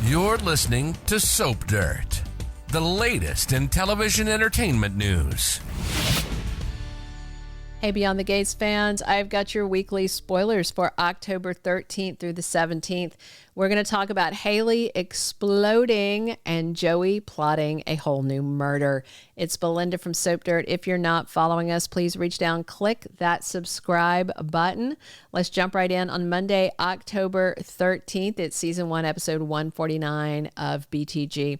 You're listening to Soap Dirt, the latest in television entertainment news. Hey, Beyond the Gates fans, I've got your weekly spoilers for October 13th through the 17th. We're going to talk about Hayley exploding and Joey plotting a whole new murder. It's Belinda from Soap Dirt. If you're not following us, please reach down, click that subscribe button. Let's jump right in on Monday, October 13th. It's season 1, episode 149 of BTG.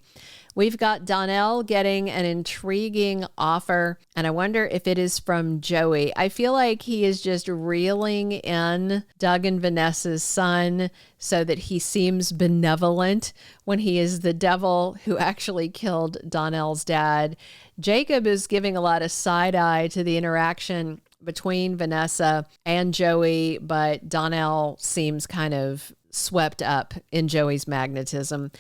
We've got Donnell getting an intriguing offer, and I wonder if it is from Joey. I feel like he is just reeling in Doug and Vanessa's son so that he seems benevolent when he is the devil who actually killed Donnell's dad. Jacob is giving a lot of side eye to the interaction between Vanessa and Joey, but Donnell seems kind of swept up in Joey's magnetism.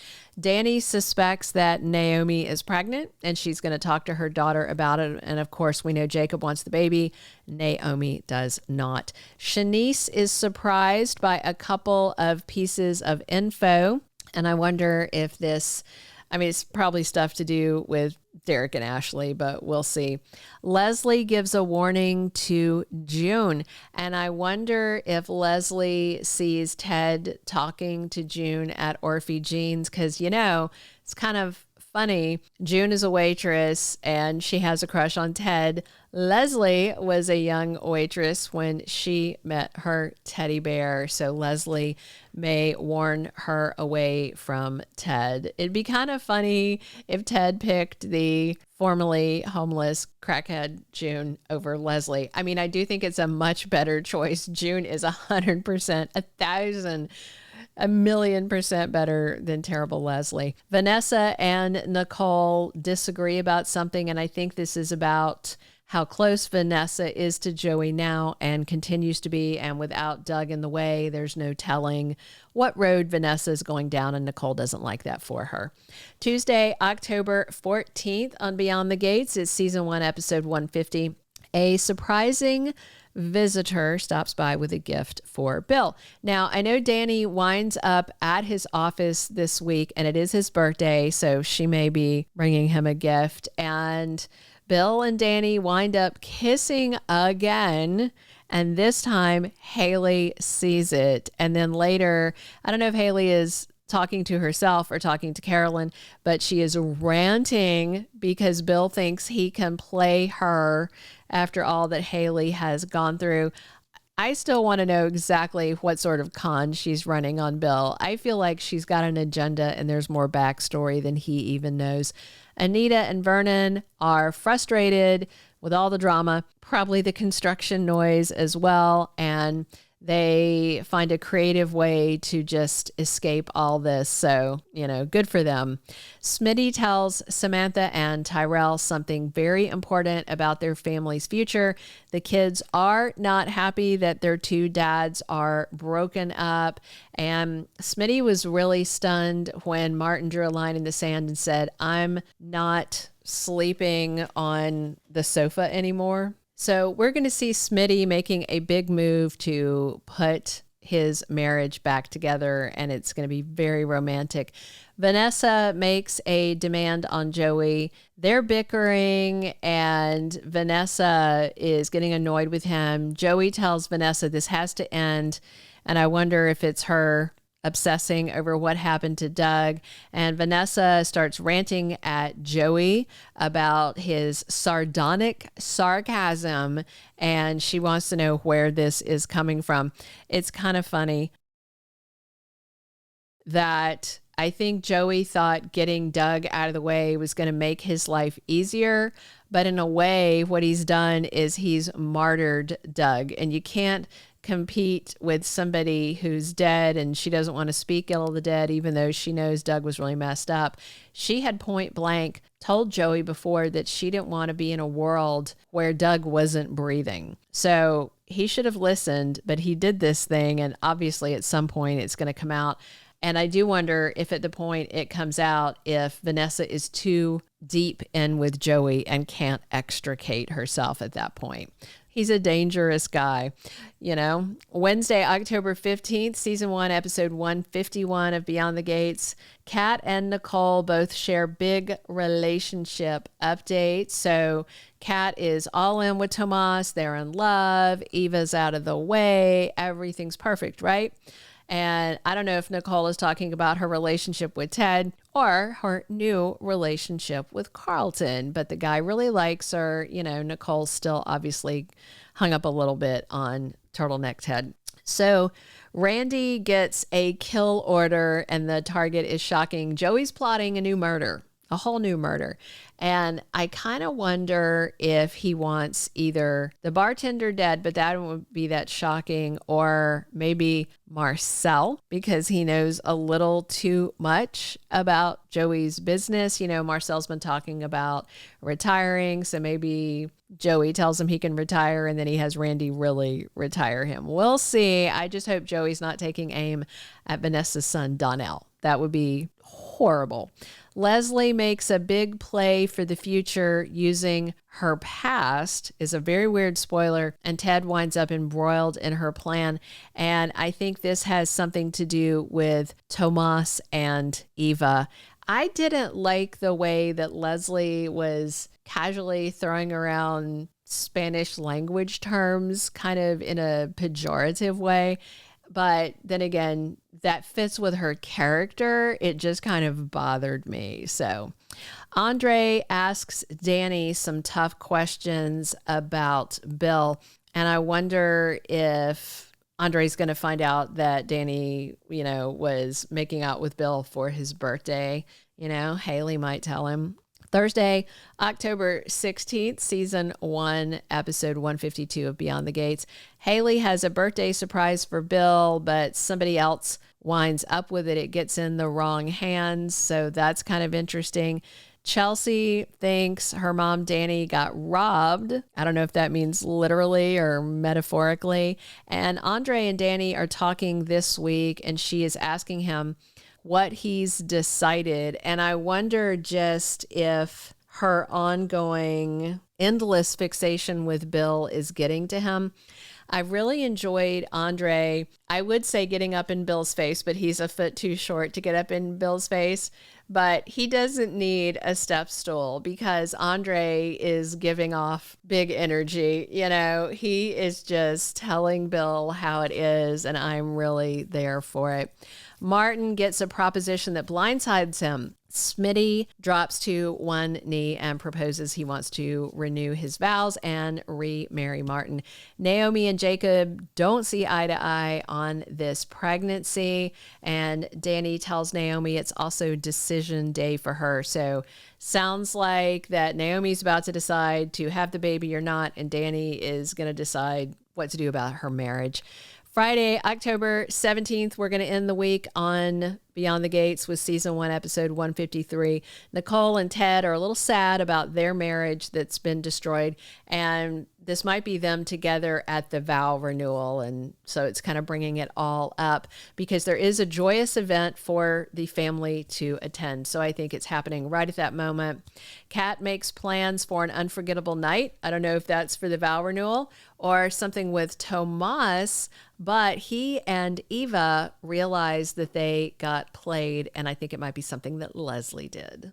Dani suspects that Naomi is pregnant and she's going to talk to her daughter about it. And of course, we know Jacob wants the baby. Naomi does not. Shanice is surprised by a couple of pieces of info. And I wonder if this, it's probably stuff to do with Derek and Ashley, but we'll see. Leslie gives a warning to June, and I wonder if Leslie sees Ted talking to June at Orphe Jean's, because, it's kind of funny. June is a waitress, and she has a crush on Ted. Leslie was a young waitress when she met her teddy bear, so Leslie may warn her away from Ted. It'd be kind of funny if Ted picked the formerly homeless crackhead June over Leslie. I do think it's a much better choice. June is 100%, 1,000,000% better than terrible Leslie. Vanessa and Nicole disagree about something, and I think this is about how close Vanessa is to Joey now and continues to be, and without Doug in the way, there's no telling what road Vanessa is going down, and Nicole doesn't like that for her. Tuesday, October 14th on Beyond the Gates is season 1, episode 150. A surprising visitor stops by with a gift for Bill. Now, I know Dani winds up at his office this week, and it is his birthday, so she may be bringing him a gift, and Bill and Dani wind up kissing again, and this time Hayley sees it. And then later, I don't know if Hayley is talking to herself or talking to Carolyn, but she is ranting because Bill thinks he can play her after all that Hayley has gone through. I still want to know exactly what sort of con she's running on Bill. I feel like she's got an agenda and there's more backstory than he even knows. Anita and Vernon are frustrated with all the drama, probably the construction noise as well, and they find a creative way to just escape all this. So, good for them. Smitty tells Samantha and Tyrell something very important about their family's future. The kids are not happy that their two dads are broken up. And Smitty was really stunned when Martin drew a line in the sand and said, "I'm not sleeping on the sofa anymore." So we're going to see Smitty making a big move to put his marriage back together, and it's going to be very romantic. Vanessa makes a demand on Joey. They're bickering, and Vanessa is getting annoyed with him. Joey tells Vanessa this has to end, and I wonder if it's her obsessing over what happened to Doug. And Vanessa starts ranting at Joey about his sardonic sarcasm, and she wants to know where this is coming from. It's kind of funny that I think Joey thought getting Doug out of the way was going to make his life easier, but in a way, what he's done is he's martyred Doug, and you can't compete with somebody who's dead, and she doesn't want to speak ill of the dead, even though she knows Doug was really messed up. She had point blank told Joey before that she didn't want to be in a world where Doug wasn't breathing. So he should have listened, but he did this thing, and obviously at some point it's going to come out. And I do wonder if at the point it comes out, if Vanessa is too deep in with Joey and can't extricate herself at that point. He's a dangerous guy, you know. Wednesday, October 15th, season 1, episode 151 of Beyond the Gates. Kat and Nicole both share big relationship updates. So Kat is all in with Tomas. They're in love. Eva's out of the way. Everything's perfect, right? And I don't know if Nicole is talking about her relationship with Ted or her new relationship with Carlton, but the guy really likes her. You know, Nicole's still obviously hung up a little bit on Turtleneck Ted. So Randy gets a kill order and the target is shocking. Joey's plotting a new murder, a whole new murder. And I kind of wonder if he wants either the bartender dead, but that wouldn't be that shocking, or maybe Marcel, because he knows a little too much about Joey's business. You know, Marcel's been talking about retiring, so maybe Joey tells him he can retire and then he has Randy really retire him. We'll see. I just hope Joey's not taking aim at Vanessa's son, Donnell. That would be horrible. Leslie makes a big play for the future using her past, is a very weird spoiler, and Ted winds up embroiled in her plan. And I think this has something to do with Tomas and Eva. I didn't like the way that Leslie was casually throwing around Spanish language terms kind of in a pejorative way. But then again, that fits with her character. It just kind of bothered me. So Andre asks Dani some tough questions about Bill. And I wonder if Andre's going to find out that Dani, you know, was making out with Bill for his birthday. You know, Hayley might tell him. Thursday, October 16th, season 1, episode 152 of Beyond the Gates. Hayley has a birthday surprise for Bill, but somebody else winds up with it. It gets in the wrong hands, so that's kind of interesting. Chelsea thinks her mom, Dani, got robbed. I don't know if that means literally or metaphorically. And Andre and Dani are talking this week, and she is asking him what he's decided. And I wonder just if her ongoing endless fixation with Bill is getting to him. I really enjoyed Andre, I would say, getting up in Bill's face, but he's a foot too short to get up in Bill's face. But he doesn't need a step stool because Andre is giving off big energy. You know, he is just telling Bill how it is, and I'm really there for it. Martin gets a proposition that blindsides him. Smitty drops to one knee and proposes he wants to renew his vows and remarry Martin. Naomi and Jacob don't see eye to eye on this pregnancy, and Dani tells Naomi it's also decision day for her. So sounds like that Naomi's about to decide to have the baby or not, and Dani is going to decide what to do about her marriage. Friday, October 17th, we're going to end the week on Beyond the Gates with season 1, episode 153. Nicole and Ted are a little sad about their marriage that's been destroyed, and this might be them together at the vow renewal, and so it's kind of bringing it all up because there is a joyous event for the family to attend. So I think it's happening right at that moment. Kat makes plans for an unforgettable night. I don't know if that's for the vow renewal or something with Tomas, but he and Eva realize that they got played, and I think it might be something that Leslie did.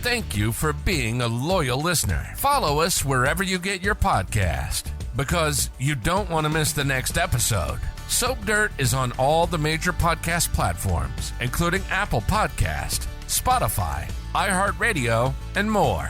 Thank you for being a loyal listener. Follow us wherever you get your podcast, because you don't want to miss the next episode. Soap Dirt is on all the major podcast platforms, including Apple Podcast, Spotify, iHeartRadio, and more.